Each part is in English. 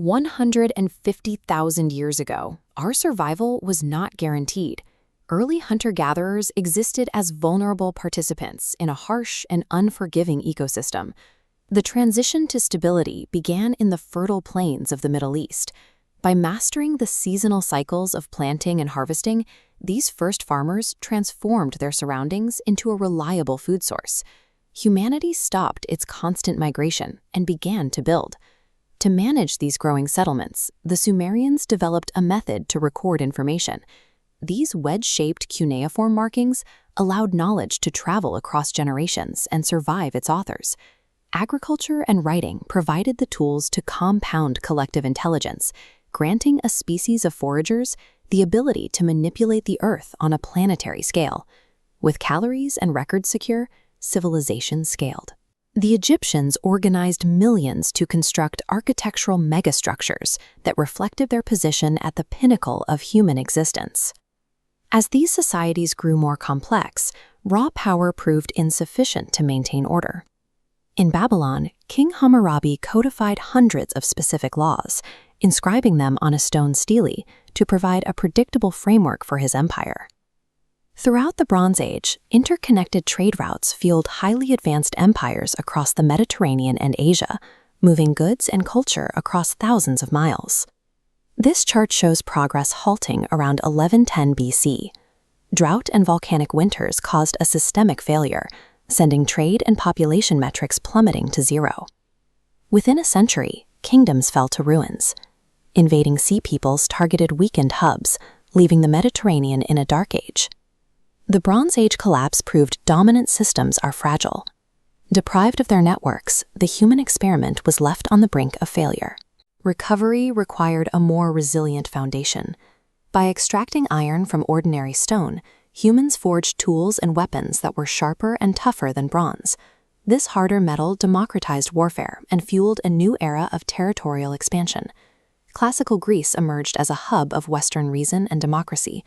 150,000 years ago, our survival was not guaranteed. Early hunter-gatherers existed as vulnerable participants in a harsh and unforgiving ecosystem. The transition to stability began in the fertile plains of the Middle East. By mastering the seasonal cycles of planting and harvesting, these first farmers transformed their surroundings into a reliable food source. Humanity stopped its constant migration and began to build. To manage these growing settlements, the Sumerians developed a method to record information. These wedge-shaped cuneiform markings allowed knowledge to travel across generations and survive its authors. Agriculture and writing provided the tools to compound collective intelligence, granting a species of foragers the ability to manipulate the earth on a planetary scale. With calories and records secure, civilization scaled. The Egyptians organized millions to construct architectural megastructures that reflected their position at the pinnacle of human existence. As these societies grew more complex, raw power proved insufficient to maintain order. In Babylon, King Hammurabi codified hundreds of specific laws, inscribing them on a stone stele to provide a predictable framework for his empire. Throughout the Bronze Age, interconnected trade routes fueled highly advanced empires across the Mediterranean and Asia, moving goods and culture across thousands of miles. This chart shows progress halting around 1110 BC. Drought and volcanic winters caused a systemic failure, sending trade and population metrics plummeting to zero. Within a century, kingdoms fell to ruins. Invading sea peoples targeted weakened hubs, leaving the Mediterranean in a dark age. The Bronze Age collapse proved dominant systems are fragile. Deprived of their networks, the human experiment was left on the brink of failure. Recovery required a more resilient foundation. By extracting iron from ordinary stone, humans forged tools and weapons that were sharper and tougher than bronze. This harder metal democratized warfare and fueled a new era of territorial expansion. Classical Greece emerged as a hub of Western reason and democracy.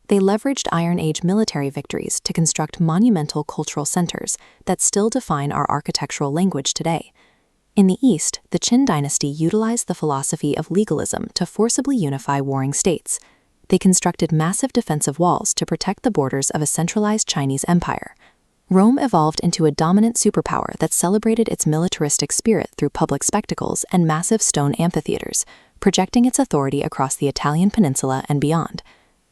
They leveraged Iron Age military victories to construct monumental cultural centers that still define our architectural language today. In the East, the Qin dynasty utilized the philosophy of legalism to forcibly unify warring states. They constructed massive defensive walls to protect the borders of a centralized Chinese empire. Rome evolved into a dominant superpower that celebrated its militaristic spirit through public spectacles and massive stone amphitheaters, projecting its authority across the Italian peninsula and beyond.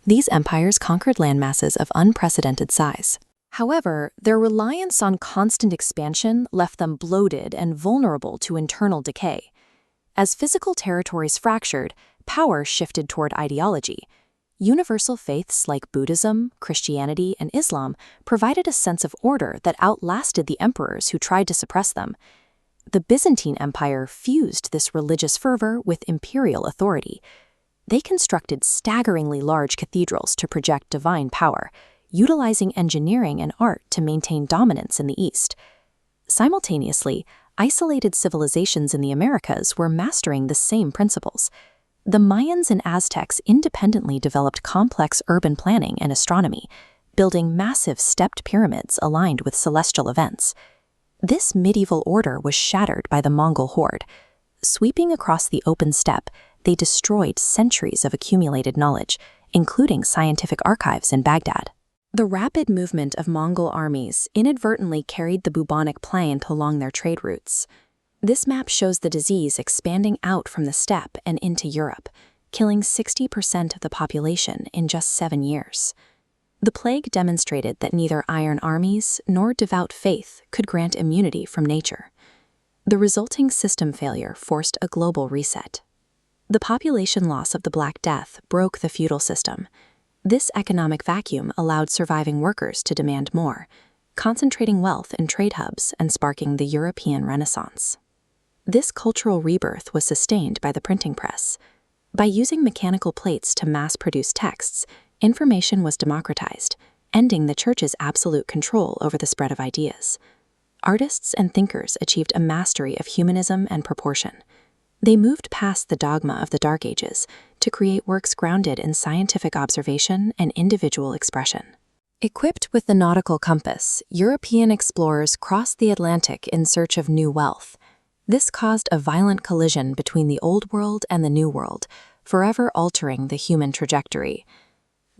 These empires conquered landmasses of unprecedented size. However, their reliance on constant expansion left them bloated and vulnerable to internal decay. As physical territories fractured, power shifted toward ideology. Universal faiths like Buddhism, Christianity, and Islam provided a sense of order that outlasted the emperors who tried to suppress them. The Byzantine Empire fused this religious fervor with imperial authority. They constructed staggeringly large cathedrals to project divine power, utilizing engineering and art to maintain dominance in the East. Simultaneously, isolated civilizations in the Americas were mastering the same principles. The Mayans and Aztecs independently developed complex urban planning and astronomy, building massive stepped pyramids aligned with celestial events. This medieval order was shattered by the Mongol horde. Sweeping across the open steppe, they destroyed centuries of accumulated knowledge, including scientific archives in Baghdad. The rapid movement of Mongol armies inadvertently carried the bubonic plague along their trade routes. This map shows the disease expanding out from the steppe and into Europe, killing 60% of the population in just 7 years. The plague demonstrated that neither iron armies nor devout faith could grant immunity from nature. The resulting system failure forced a global reset. The population loss of the Black Death broke the feudal system. This economic vacuum allowed surviving workers to demand more, concentrating wealth in trade hubs and sparking the European Renaissance. This cultural rebirth was sustained by the printing press. By using mechanical plates to mass-produce texts, information was democratized, ending the church's absolute control over the spread of ideas. Artists and thinkers achieved a mastery of humanism and proportion. They moved past the dogma of the Dark Ages to create works grounded in scientific observation and individual expression. Equipped with the nautical compass, European explorers crossed the Atlantic in search of new wealth. This caused a violent collision between the Old World and the New World, forever altering the human trajectory.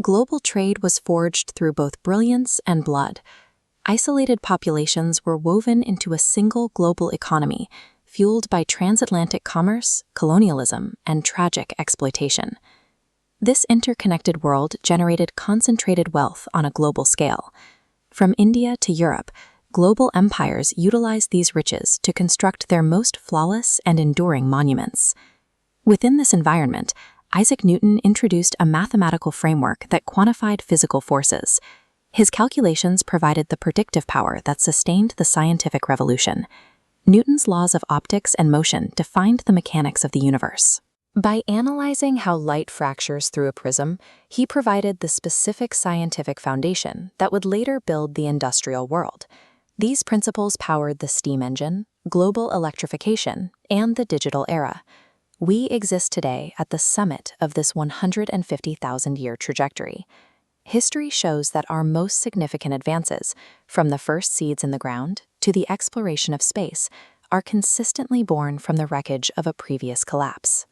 Global trade was forged through both brilliance and blood. Isolated populations were woven into a single global economy, fueled by transatlantic commerce, colonialism, and tragic exploitation. This interconnected world generated concentrated wealth on a global scale. From India to Europe, global empires utilized these riches to construct their most flawless and enduring monuments. Within this environment, Isaac Newton introduced a mathematical framework that quantified physical forces. His calculations provided the predictive power that sustained the scientific revolution. Newton's laws of optics and motion defined the mechanics of the universe. By analyzing how light fractures through a prism, he provided the specific scientific foundation that would later build the industrial world. These principles powered the steam engine, global electrification, and the digital era. We exist today at the summit of this 150,000-year trajectory. History shows that our most significant advances, from the first seeds in the ground to the exploration of space, are consistently born from the wreckage of a previous collapse.